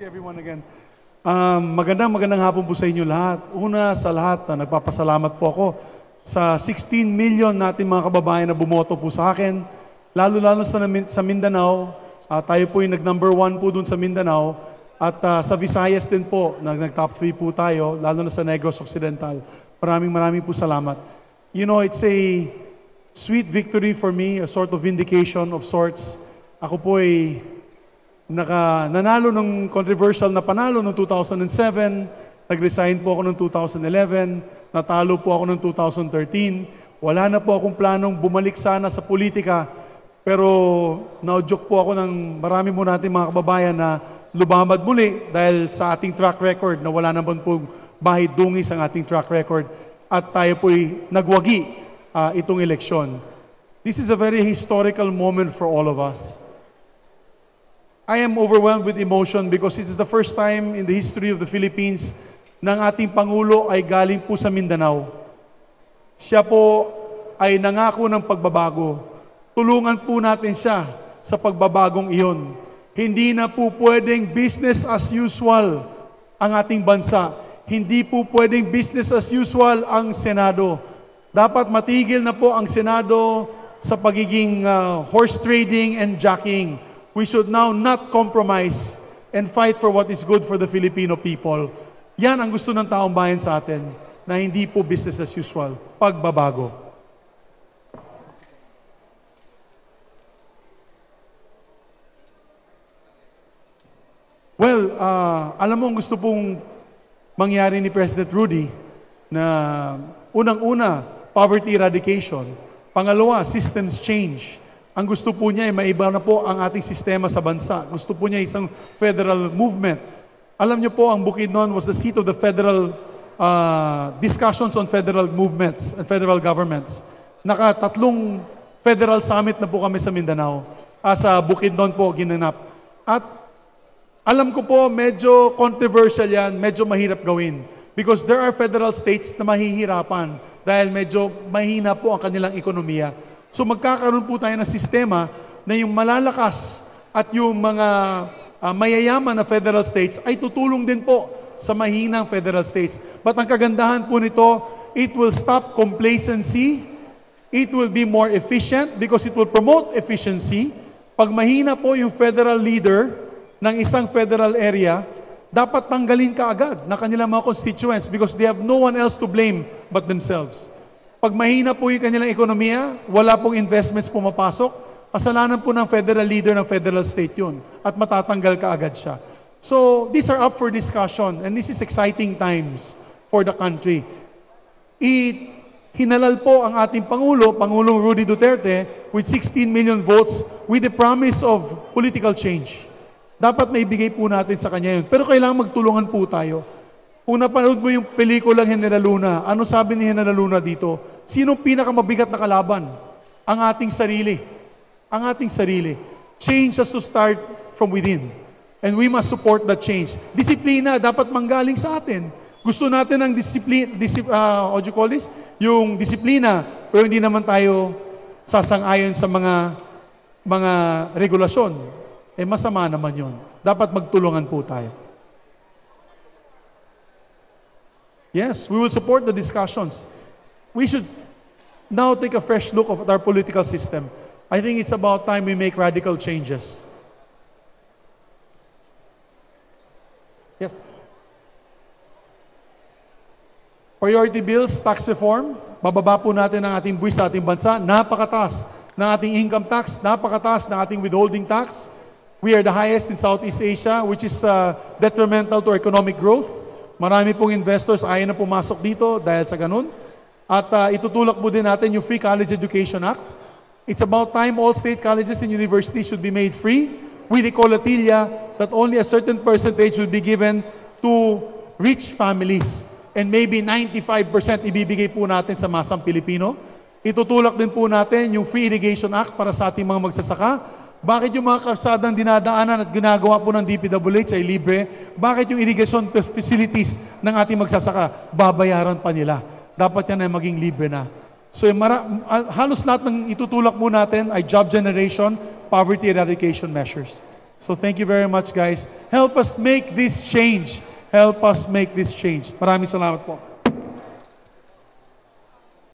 Everyone again. Magandang hapon po sa inyo lahat. Una sa lahat, nagpapasalamat po ako sa 16 million natin mga kababayan na bumoto po sa akin. Lalo-lalo sa Mindanao, tayo po yung nag-number 1 po dun sa Mindanao. At sa Visayas din po, nag-top 3 po tayo, lalo na sa Negros Occidental. Maraming po salamat. You know, it's a sweet victory for me, a sort of vindication of sorts. Ako po ay nanalo ng controversial na panalo noong 2007, nag-resign po ako noong 2011, natalo po ako noong 2013. Wala na po akong planong bumalik sana sa politika, pero na-joke po ako ng marami mo natin mga kababayan na lumamad muli dahil sa ating track record na wala naman po bahid dungis ang ating track record at tayo po'y nagwagi itong eleksyon. This is a very historical moment for all of us. I am overwhelmed with emotion because it is the first time in the history of the Philippines na ang ating Pangulo ay galing po sa Mindanao. Siya po ay nangako ng pagbabago. Tulungan po natin siya sa pagbabagong iyon. Hindi na po pwedeng business as usual ang ating bansa. Hindi po pwedeng business as usual ang Senado. Dapat matigil na po ang Senado sa pagiging horse trading and jockeying. We should now not compromise and fight for what is good for the Filipino people. Yan ang gusto ng taong bayan sa atin, na hindi po business as usual, pagbabago. Well, alam mo, gusto pong mangyari ni President Rudy na unang-una, poverty eradication. Pangalawa, systems change. Ang gusto po niya ay maiba na po ang ating sistema sa bansa. Gusto po niya isang federal movement. Alam niyo po, ang Bukidnon was the seat of the federal discussions on federal movements and federal governments. Nakatatlong federal summit na po kami sa Mindanao. Sa Bukidnon po ginanap. At alam ko po, medyo controversial yan, medyo mahirap gawin. Because there are federal states na mahihirapan dahil medyo mahina po ang kanilang ekonomiya. So magkakaroon po tayo ng sistema na yung malalakas at yung mga mayayaman na federal states ay tutulong din po sa mahinang federal states. But ang kagandahan po nito, it will stop complacency, it will be more efficient because it will promote efficiency. Pag mahina po yung federal leader ng isang federal area, dapat tanggalin ka agad na kanilang mga constituents because they have no one else to blame but themselves. Pag mahina po yung kanilang ekonomiya, wala pong investments pumapasok, kasalanan po ng federal leader ng federal state yun at matatanggal ka agad siya. So, these are up for discussion and this is exciting times for the country. Hinalal po ang ating Pangulong Rudy Duterte with 16 million votes with the promise of political change. Dapat maibigay po natin sa kanya yun. Pero kailangan magtulungan po tayo. Kung napanood mo yung pelikulang General Luna, ano sabi ni General Luna dito? Sinong pinakamabigat na kalaban? Ang ating sarili. Ang ating sarili. Change has to start from within. And we must support that change. Disiplina dapat manggaling sa atin. Gusto natin ng what you call this? Yung disiplina, pero hindi naman tayo sasang-ayon sa mga regulasyon. Masama naman yun. Dapat magtulungan po tayo. Yes, we will support the discussions. We should now take a fresh look at our political system. I think it's about time we make radical changes. Yes. Priority bills, tax reform, bababa po natin ang ating buwis sa ating bansa. Napakataas ng ating income tax, napakataas ng ating withholding tax. We are the highest in Southeast Asia, which is detrimental to economic growth. Marami pong investors ayaw na pumasok dito dahil sa ganun. At itutulak po din natin yung Free College Education Act. It's about time all state colleges and universities should be made free with a colatilla that only a certain percentage will be given to rich families. And maybe 95% ibibigay po natin sa masang Pilipino. Itutulak din po natin yung Free Irrigation Act para sa ating mga magsasaka. Bakit yung mga kalsadang dinadaanan at ginagawa po ng DPWH ay libre? Bakit yung irrigation facilities ng ating magsasaka, babayaran pa nila? Dapat yan ay maging libre na. So halos lahat ng itutulak po natin ay job generation, poverty eradication measures. So thank you very much, guys. Help us make this change. Help us make this change. Maraming salamat po.